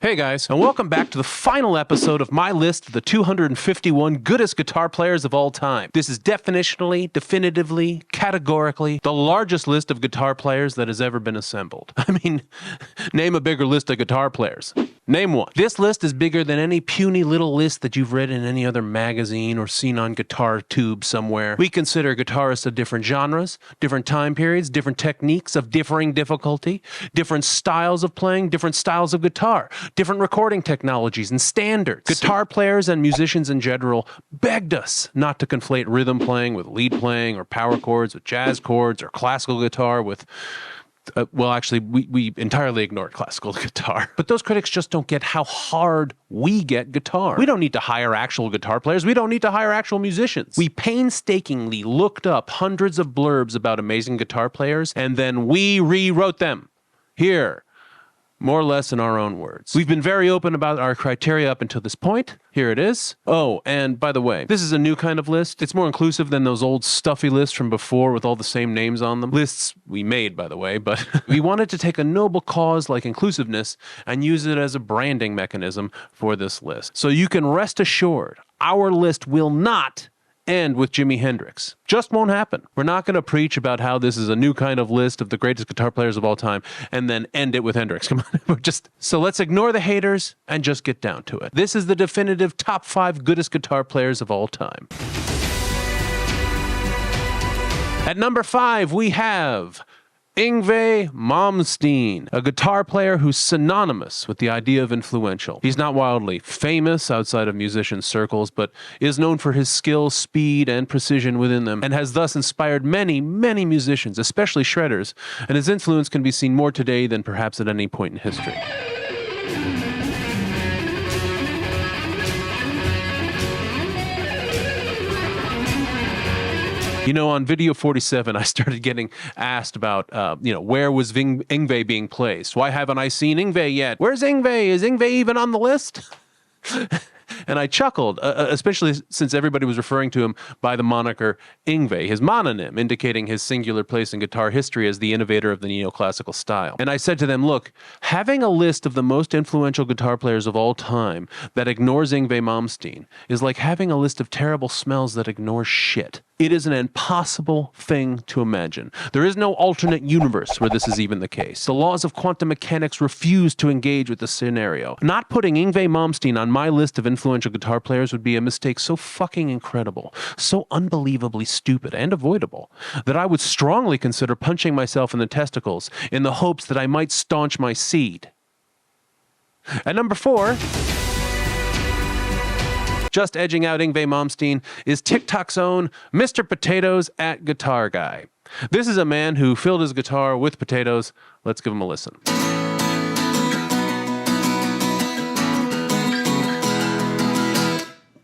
Hey guys, and welcome back to the final episode of my list of the 251 goodest guitar players of all time. This is definitively, categorically, the largest list of guitar players that has ever been assembled. I mean, name a bigger list of guitar players. Name one. This list is bigger than any puny little list that you've read in any other magazine or seen on Guitar Tube somewhere. We consider guitarists of different genres, different time periods, different techniques of differing difficulty, different styles of playing, different styles of guitar, different recording technologies and standards. Guitar players and musicians in general begged us not to conflate rhythm playing with lead playing or power chords with jazz chords or classical guitar with... we entirely ignored classical guitar. But those critics just don't get how hard we get guitar. We don't need to hire actual guitar players. We don't need to hire actual musicians. We painstakingly looked up hundreds of blurbs about amazing guitar players, and then we rewrote them. Here. More or less in our own words. We've been very open about our criteria up until this point. Here it is. Oh, and by the way, this is a new kind of list. It's more inclusive than those old stuffy lists from before with all the same names on them. Lists we made, by the way, but we wanted to take a noble cause like inclusiveness and use it as a branding mechanism for this list. So you can rest assured, our list will not end with Jimi Hendrix. Just won't happen. We're not going to preach about how this is a new kind of list of the greatest guitar players of all time and then end it with Hendrix. Come on. So let's ignore the haters and just get down to it. This is the definitive top 5 goodest guitar players of all time. At number 5, we have Yngwie Malmsteen, a guitar player who's synonymous with the idea of influential. He's not wildly famous outside of musician circles, but is known for his skill, speed, and precision within them, and has thus inspired many musicians, especially shredders, and his influence can be seen more today than perhaps at any point in history. You know, on video 47, I started getting asked about, where was Yngwie being placed? Why haven't I seen Yngwie yet? Where's Yngwie? Is Yngwie even on the list? And I chuckled, especially since everybody was referring to him by the moniker Yngwie, his mononym, indicating his singular place in guitar history as the innovator of the neoclassical style. And I said to them, look, having a list of the most influential guitar players of all time that ignores Yngwie Malmsteen is like having a list of terrible smells that ignores shit. It is an impossible thing to imagine. There is no alternate universe where this is even the case. The laws of quantum mechanics refuse to engage with the scenario. Not putting Yngwie Malmsteen on my list of influential guitar players would be a mistake so fucking incredible, so unbelievably stupid and avoidable, that I would strongly consider punching myself in the testicles in the hopes that I might staunch my seed. At number 4... just edging out Yngwie Malmsteen is TikTok's own Mr. Potatoes at Guitar Guy. This is a man who filled his guitar with potatoes. Let's give him a listen.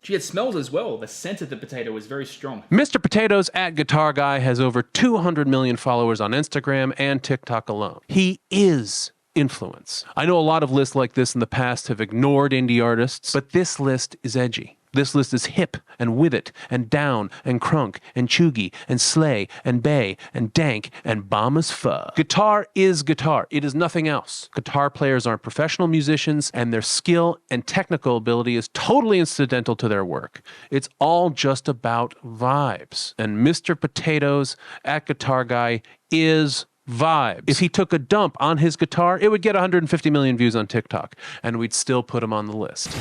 Gee, it smells as well. The scent of the potato is very strong. Mr. Potatoes at Guitar Guy has over 200 million followers on Instagram and TikTok alone. He is influence. I know a lot of lists like this in the past have ignored indie artists, but this list is edgy. This list is hip and with it and down and crunk and chuggy and slay and bay and dank and bomb as fuck. Guitar is guitar. It is nothing else. Guitar players aren't professional musicians, and their skill and technical ability is totally incidental to their work. It's all just about vibes. And Mr. Potatoes at Guitar Guy is vibes. If he took a dump on his guitar, it would get 150 million views on TikTok, and we'd still put him on the list.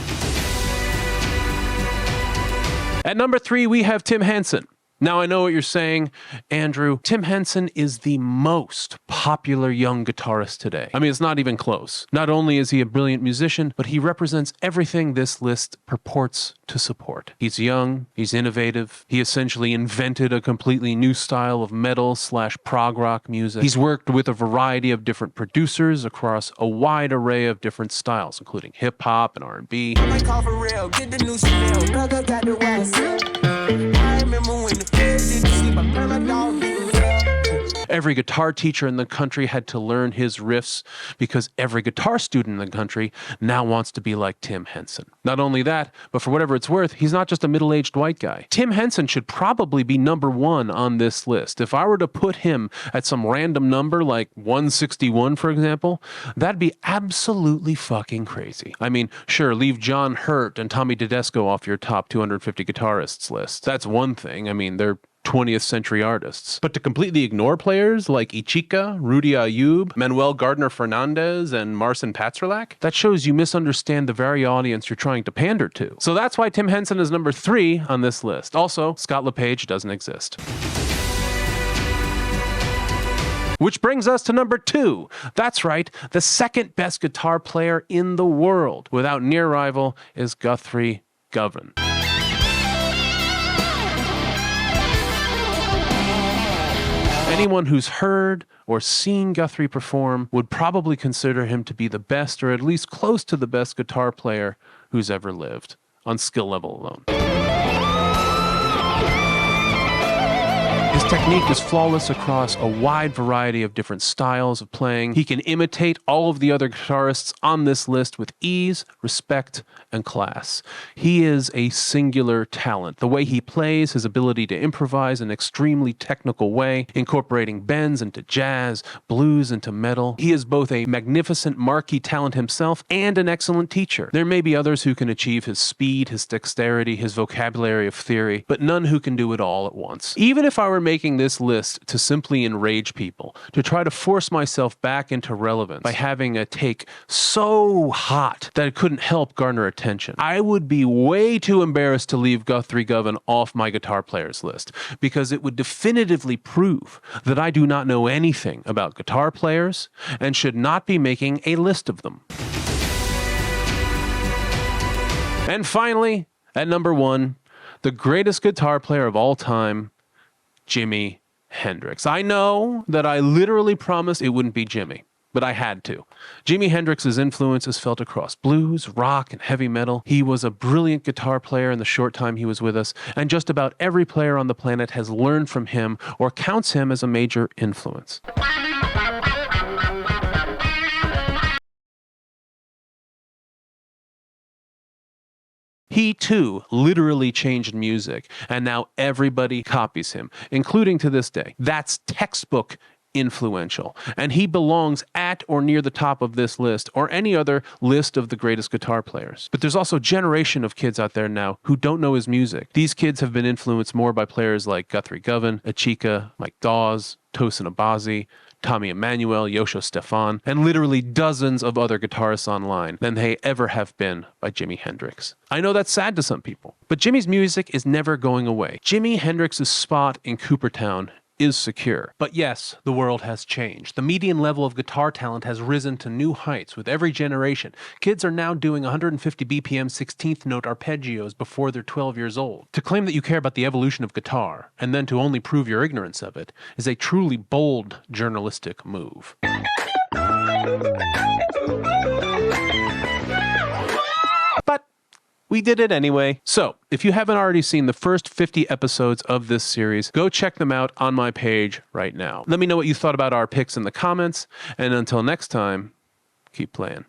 At number 3, we have Tim Henson. Now, I know what you're saying, Andrew. Tim Henson is the most popular young guitarist today. I mean, it's not even close. Not only is he a brilliant musician, but he represents everything this list purports to support. He's young, he's innovative, he essentially invented a completely new style of metal/prog rock music. He's worked with a variety of different producers across a wide array of different styles, including hip-hop and R&B. Every guitar teacher in the country had to learn his riffs because every guitar student in the country now wants to be like Tim Henson. Not only that, but for whatever it's worth, he's not just a middle-aged white guy. Tim Henson should probably be number 1 on this list. If I were to put him at some random number like 161, for example, that'd be absolutely fucking crazy. I mean, sure, leave John Hurt and Tommy Tedesco off your top 250 guitarists list. That's one thing. I mean, they're 20th century artists. But to completely ignore players like Ichika, Rudy Ayub, Manuel Gardner Fernandez, and Marcin Patzerlak, that shows you misunderstand the very audience you're trying to pander to. So that's why Tim Henson is number 3 on this list. Also, Scott LePage doesn't exist. Which brings us to number 2. That's right, the second best guitar player in the world, without near rival, is Guthrie Govan. Anyone who's heard or seen Guthrie perform would probably consider him to be the best, or at least close to the best guitar player who's ever lived, on skill level alone. His technique is flawless across a wide variety of different styles of playing. He can imitate all of the other guitarists on this list with ease, respect, and class. He is a singular talent. The way he plays, his ability to improvise in an extremely technical way, incorporating bends into jazz, blues into metal. He is both a magnificent marquee talent himself and an excellent teacher. There may be others who can achieve his speed, his dexterity, his vocabulary of theory, but none who can do it all at once. Even if I were making this list to simply enrage people, to try to force myself back into relevance by having a take so hot that it couldn't help garner attention, I would be way too embarrassed to leave Guthrie Govan off my guitar players list, because it would definitively prove that I do not know anything about guitar players and should not be making a list of them. And finally, at number 1, the greatest guitar player of all time, Jimi Hendrix. I know that I literally promised it wouldn't be Jimi, but I had to. Jimi Hendrix's influence is felt across blues, rock, and heavy metal. He was a brilliant guitar player in the short time he was with us, and just about every player on the planet has learned from him or counts him as a major influence. He, too, literally changed music, and now everybody copies him, including to this day. That's textbook influential, and he belongs at or near the top of this list or any other list of the greatest guitar players. But there's also a generation of kids out there now who don't know his music. These kids have been influenced more by players like Guthrie Govan, Ichika, Mike Dawes, Tosin Abasi, Tommy Emmanuel, Yoshio Stefan, and literally dozens of other guitarists online than they ever have been by Jimi Hendrix. I know that's sad to some people, but Jimi's music is never going away. Jimi Hendrix's spot in Coopertown is secure. But yes, the world has changed. The median level of guitar talent has risen to new heights with every generation. Kids are now doing 150 BPM 16th note arpeggios before they're 12 years old. To claim that you care about the evolution of guitar, and then to only prove your ignorance of it, is a truly bold journalistic move. But we did it anyway. So, if you haven't already seen the first 50 episodes of this series, go check them out on my page right now. Let me know what you thought about our picks in the comments, and until next time, keep playing.